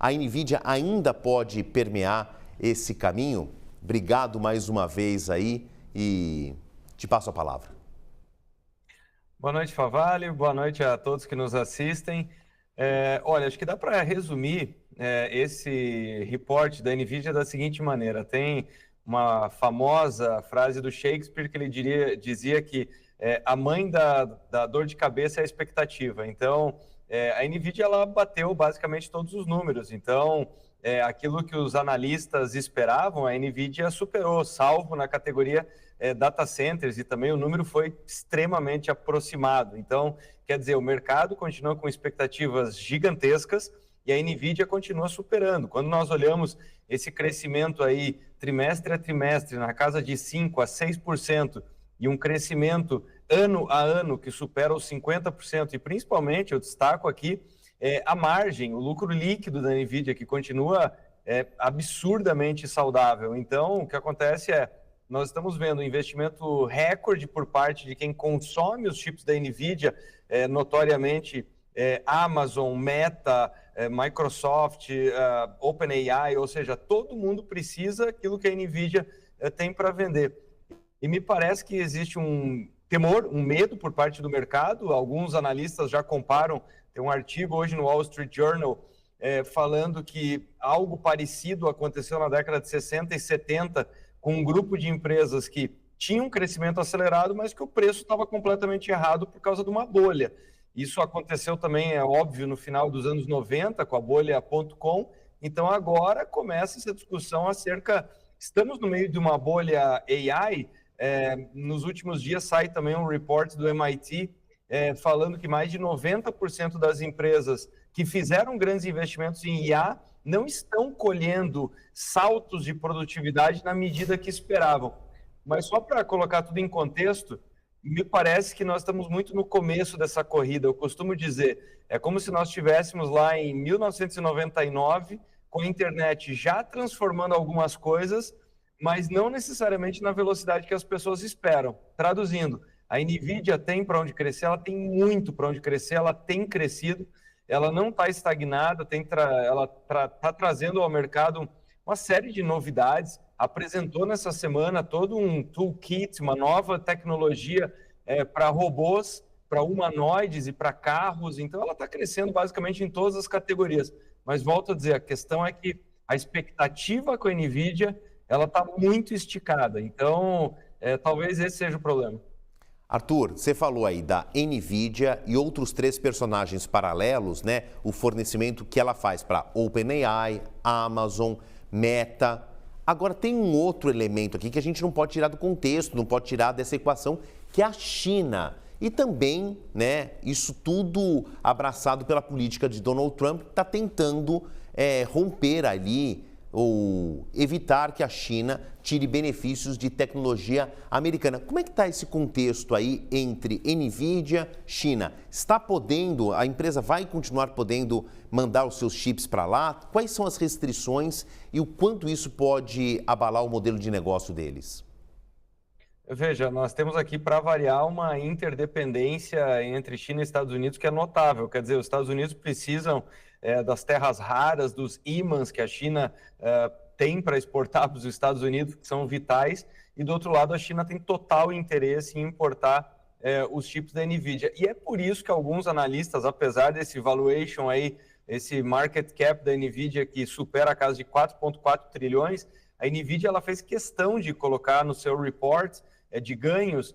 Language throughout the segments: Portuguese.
A NVIDIA ainda pode permear esse caminho? Obrigado mais uma vez aí e te passo a palavra. Boa noite, Favale. Boa noite a todos que nos assistem. Olha, acho que dá para resumir esse report da NVIDIA da seguinte maneira. Tem uma famosa frase do Shakespeare que ele dizia que a mãe da dor de cabeça é a expectativa. Então, a NVIDIA ela bateu basicamente todos os números. Então, aquilo que os analistas esperavam, a NVIDIA superou, salvo na categoria data centers, e também o número foi extremamente aproximado. Então, quer dizer, o mercado continua com expectativas gigantescas e a NVIDIA continua superando. Quando nós olhamos esse crescimento aí trimestre a trimestre na casa de 5% a 6% e um crescimento ano a ano que supera os 50%, e principalmente, eu destaco aqui, a margem, o lucro líquido da NVIDIA, que continua absurdamente saudável. Então, o que acontece nós estamos vendo um investimento recorde por parte de quem consome os chips da NVIDIA, notoriamente Amazon, Meta, Microsoft, OpenAI, ou seja, todo mundo precisa aquilo que a NVIDIA tem para vender. E me parece que existe um temor, um medo por parte do mercado. Alguns analistas já comparam, tem um artigo hoje no Wall Street Journal falando que algo parecido aconteceu na década de 60 e 70 com um grupo de empresas que tinham um crescimento acelerado, mas que o preço estava completamente errado por causa de uma bolha. Isso aconteceu também, é óbvio, no final dos anos 90, com a bolha.com. Então, agora começa essa discussão acerca... Estamos no meio de uma bolha AI. Nos últimos dias sai também um report do MIT falando que mais de 90% das empresas que fizeram grandes investimentos em IA não estão colhendo saltos de produtividade na medida que esperavam. Mas só para colocar tudo em contexto, me parece que nós estamos muito no começo dessa corrida. Eu costumo dizer, é como se nós estivéssemos lá em 1999, com a internet já transformando algumas coisas, mas não necessariamente na velocidade que as pessoas esperam. Traduzindo, a NVIDIA tem para onde crescer, ela tem muito para onde crescer, ela tem crescido, ela não está estagnada, ela está trazendo ao mercado uma série de novidades, apresentou nessa semana todo um toolkit, uma nova tecnologia para robôs, para humanoides e para carros. Então, ela está crescendo basicamente em todas as categorias. Mas, volto a dizer, a questão é que a expectativa com a NVIDIA ela está muito esticada. Então, talvez esse seja o problema. Arthur, você falou aí da NVIDIA e outros 3 personagens paralelos, né? O fornecimento que ela faz para OpenAI, Amazon, Meta. Agora, tem um outro elemento aqui que a gente não pode tirar do contexto, não pode tirar dessa equação, que é a China. E também, né, isso tudo abraçado pela política de Donald Trump, que está tentando romper ali ou evitar que a China tire benefícios de tecnologia americana. Como é que está esse contexto aí entre NVIDIA e China? Está podendo, a empresa vai continuar podendo mandar os seus chips para lá? Quais são as restrições e o quanto isso pode abalar o modelo de negócio deles? Veja, nós temos aqui, para variar, uma interdependência entre China e Estados Unidos que é notável. Quer dizer, os Estados Unidos precisam das terras raras, dos ímãs que a China tem para exportar para os Estados Unidos, que são vitais, e do outro lado a China tem total interesse em importar os chips da NVIDIA. E é por isso que alguns analistas, apesar desse valuation aí, esse market cap da NVIDIA que supera a casa de 4,4 trilhões, a NVIDIA ela fez questão de colocar no seu report de ganhos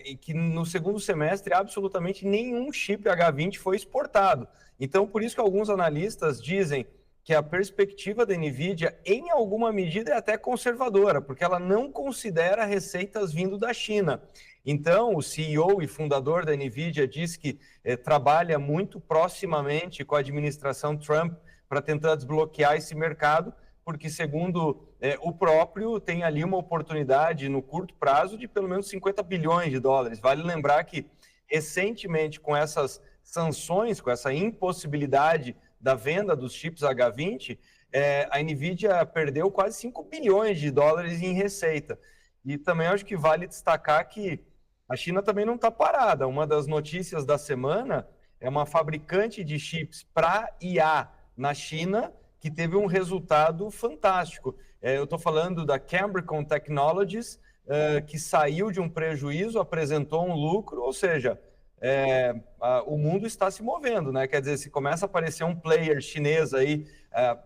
e que no segundo semestre absolutamente nenhum chip H20 foi exportado. Então, por isso que alguns analistas dizem que a perspectiva da NVIDIA, em alguma medida, é até conservadora, porque ela não considera receitas vindo da China. Então, o CEO e fundador da NVIDIA diz que trabalha muito proximamente com a administração Trump para tentar desbloquear esse mercado, porque, segundo o próprio, tem ali uma oportunidade no curto prazo de pelo menos 50 bilhões de dólares. Vale lembrar que, recentemente, com essas sanções, com essa impossibilidade da venda dos chips H20, a NVIDIA perdeu quase 5 bilhões de dólares em receita. E também acho que vale destacar que a China também não está parada. Uma das notícias da semana é uma fabricante de chips para IA na China, que teve um resultado fantástico. Eu estou falando da Cambricon Technologies, que saiu de um prejuízo, apresentou um lucro, ou seja, o mundo está se movendo, né? Quer dizer, se começa a aparecer um player chinês aí,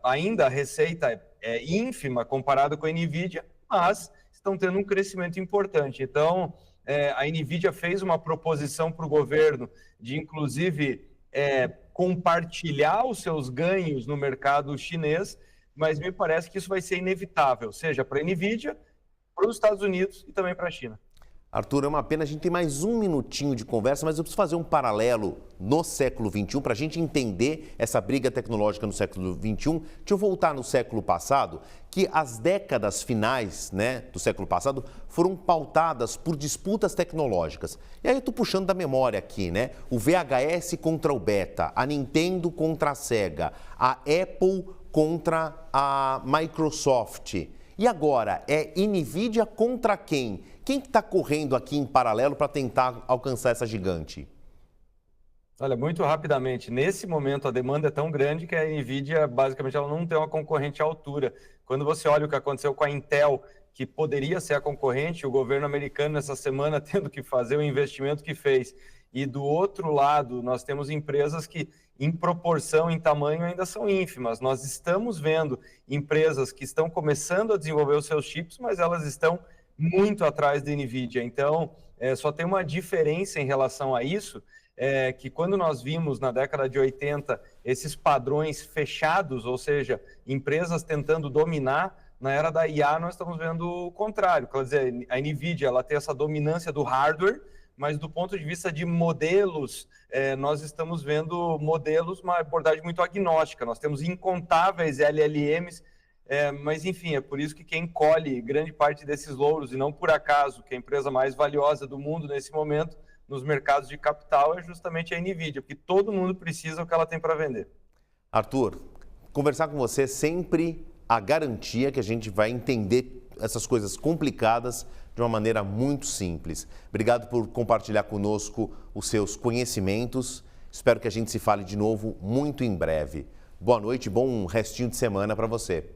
ainda a receita é ínfima comparado com a NVIDIA, mas estão tendo um crescimento importante. Então, a NVIDIA fez uma proposição para o governo de, inclusive, compartilhar os seus ganhos no mercado chinês, mas me parece que isso vai ser inevitável, seja para a NVIDIA, para os Estados Unidos e também para a China. Arthur, é uma pena, a gente tem mais um minutinho de conversa, mas eu preciso fazer um paralelo no século XXI para a gente entender essa briga tecnológica no século XXI. Deixa eu voltar no século passado, que as décadas finais, né, do século passado foram pautadas por disputas tecnológicas. E aí eu estou puxando da memória aqui, né? O VHS contra o Beta, a Nintendo contra a Sega, a Apple contra a Microsoft. E agora, é NVIDIA contra quem? Quem está correndo aqui em paralelo para tentar alcançar essa gigante? Olha, muito rapidamente, nesse momento a demanda é tão grande que a NVIDIA, basicamente, ela não tem uma concorrente à altura. Quando você olha o que aconteceu com a Intel, que poderia ser a concorrente, o governo americano essa semana tendo que fazer o investimento que fez. E do outro lado, nós temos empresas que, em proporção, em tamanho, ainda são ínfimas. Nós estamos vendo empresas que estão começando a desenvolver os seus chips, mas elas estão muito atrás da NVIDIA. Então, só tem uma diferença em relação a isso, que quando nós vimos na década de 80 esses padrões fechados, ou seja, empresas tentando dominar, na era da IA nós estamos vendo o contrário. Quer dizer, a NVIDIA ela tem essa dominância do hardware, mas do ponto de vista de modelos, nós estamos vendo modelos, uma abordagem muito agnóstica. Nós temos incontáveis LLMs, mas enfim, é por isso que quem colhe grande parte desses louros, e não por acaso, que a empresa mais valiosa do mundo nesse momento, nos mercados de capital, é justamente a NVIDIA, porque todo mundo precisa o que ela tem para vender. Arthur, conversar com você é sempre a garantia que a gente vai entender essas coisas complicadas de uma maneira muito simples. Obrigado por compartilhar conosco os seus conhecimentos. Espero que a gente se fale de novo muito em breve. Boa noite, bom restinho de semana para você.